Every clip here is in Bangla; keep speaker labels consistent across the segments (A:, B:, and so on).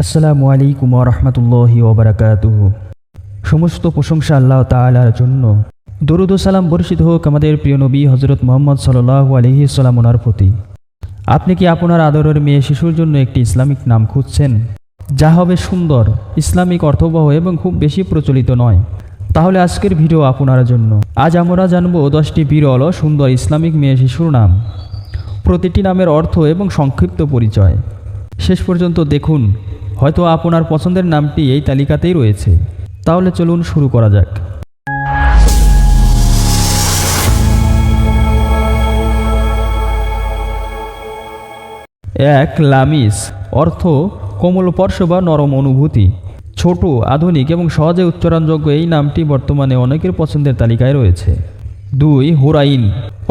A: আসসালামু আলাইকুম ওয়া রাহমাতুল্লাহি ওয়া বারাকাতুহু। সমস্ত প্রশংসা আল্লাহ তাআলার জন্য। দরুদ ও সালাম বর্ষিত হোক আমাদের প্রিয় নবী হযরত মুহাম্মদ সাল্লাল্লাহু আলাইহি ওয়াসাল্লাম ওনার প্রতি। আপনি কি আপনার আদরের মেয়ে শিশুর জন্য একটি ইসলামিক নাম খুঁজছেন, যা হবে সুন্দর, ইসলামিক অর্থবহ এবং খুব বেশি প্রচলিত নয়? তাহলে আজকের ভিডিও আপনার জন্য। আজ আমরা জানব 10টি বিরল ও সুন্দর ইসলামিক মেয়ে শিশুর নাম, প্রতিটি নামের অর্থ এবং সংক্ষিপ্ত পরিচয়। শেষ পর্যন্ত দেখুন, হয়তো আপনার পছন্দের নামটি এই তালিকাতেই রয়েছে। তাহলে চলুন শুরু করা যাক। 1. লামিস। অর্থ কোমলস্পর্শ বা নরম অনুভূতি। ছোট, আধুনিক এবং সহজে উচ্চারণযোগ্য এই নামটি বর্তমানে অনেকের পছন্দের তালিকায় রয়েছে। 2. হুরাইন।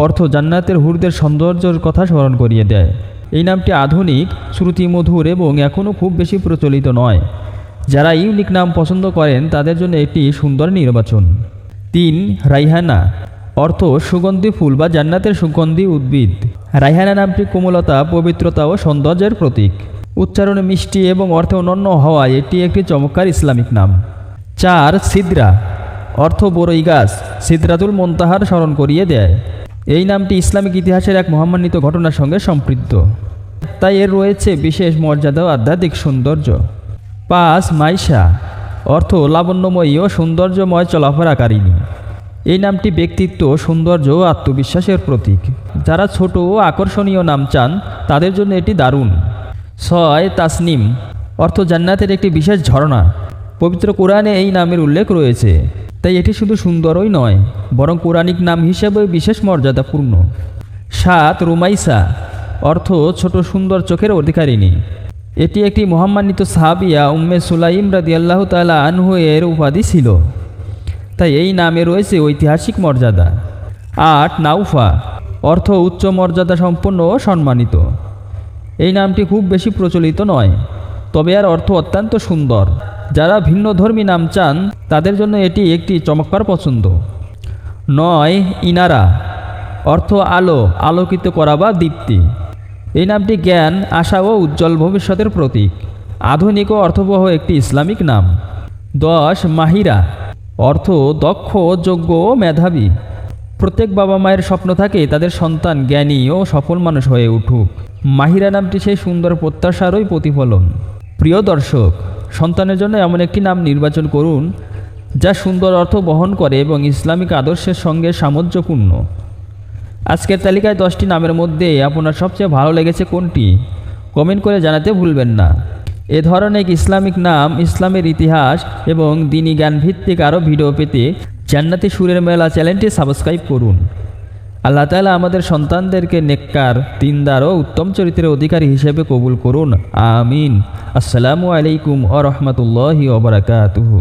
A: অর্থ জান্নাতের হুরদের সৌন্দর্যের কথা স্মরণ করিয়ে দেয়। এই নামটি আধুনিক, শ্রুতিমধুর এবং এখনও খুব বেশি প্রচলিত নয়। যারা ইউনিক নাম পছন্দ করেন তাদের জন্য এটি সুন্দর নির্বাচন। 3. রাইহানা। অর্থ সুগন্ধি ফুল বা জান্নাতের সুগন্ধি উদ্ভিদ। রাইহানা নামটি কোমলতা, পবিত্রতা ও সৌন্দর্যের প্রতীক। উচ্চারণে মিষ্টি এবং অর্থে অনন্য হওয়ায় এটি একটি চমৎকার ইসলামিক নাম। 4. সিদরা। অর্থ বড়ই গাছ, সিদরাতুল মুনতাহার স্মরণ করিয়ে দেয়। এই নামটি ইসলামিক ইতিহাসের এক মহামান্বিত ঘটনার সঙ্গে সম্পৃক্ত, তাই এর রয়েছে বিশেষ মর্যাদা ও আধ্যাত্মিক সৌন্দর্য। 5. মাইশা। অর্থ লাবণ্যময়ী ও সৌন্দর্যময় চলাফেরাকারিণী। এই নামটি ব্যক্তিত্ব, সৌন্দর্য ও আত্মবিশ্বাসের প্রতীক। যারা ছোট ও আকর্ষণীয় নাম চান তাদের জন্য এটি দারুণ। 6. তাসনিম। অর্থ জান্নাতের একটি বিশেষ ঝর্ণা। পবিত্র কোরআনে এই নামের উল্লেখ রয়েছে, তাই এটি শুধু সুন্দরই নয় বরং পৌরাণিক নাম হিসেবে বিশেষ মর্যাদাপূর্ণ। 7. রুমাইসা। অর্থ ছোট সুন্দর চোখের অধিকারিণী। এটি একটি মহামান্বিত সাহাবিয়া উম্মে সুলাইম রাদিয়াল্লাহু তাআলা আনহু এর উপাধি ছিল, তাই এই নামে রয়েছে ঐতিহাসিক মর্যাদা। 8. নাউফা। অর্থ উচ্চ মর্যাদা সম্পন্ন ও সম্মানিত। এই নামটি খুব বেশি প্রচলিত নয়, তবে এর অর্থ অত্যন্ত সুন্দর। যারা ভিন্নধর্মী নাম চান তাদের জন্য এটি একটি চমৎকার পছন্দ। 9. ইনারা। অর্থ আলো, আলোকিত করা বা দীপ্তি। এই নামটি জ্ঞান, আশা ও উজ্জ্বল ভবিষ্যতের প্রতীক। আধুনিক ও অর্থবহ একটি ইসলামিক নাম। 10. মাহিরা। অর্থ দক্ষ, যোগ্য ও মেধাবী। প্রত্যেক বাবা মায়ের স্বপ্ন থাকে তাদের সন্তান জ্ঞানী ও সফল মানুষ হয়ে উঠুক। মাহিরা নামটি সেই সুন্দর প্রত্যাশারই প্রতিফলন। প্রিয় দর্শক, সন্তানের জন্য এমন একটি নাম নির্বাচন করুন যা সুন্দর অর্থ বহন করে এবং ইসলামিক আদর্শের সঙ্গে সামঞ্জস্যপূর্ণ। আজকের তালিকায় 10টি নামের মধ্যে আপনার সবচেয়ে ভালো লেগেছে কোনটি? কমেন্ট করে জানাতে ভুলবেন না। এ ধরনের ইসলামিক নাম, ইসলামের ইতিহাস এবং দ্বীনি জ্ঞান ভিত্তিক আরও ভিডিও পেতে জান্নাতি সুরের মেলা চ্যানেলটি সাবস্ক্রাইব করুন। আল্লাহ তাআলা আমাদের সন্তানদেরকে নেককার, দিনদার ও উত্তম চরিত্রের অধিকারী হিসেবে কবুল করুন। আমিন। আসসালামু আলাইকুম ওয়া রাহমাতুল্লাহি ওয়া বারাকাতুহু।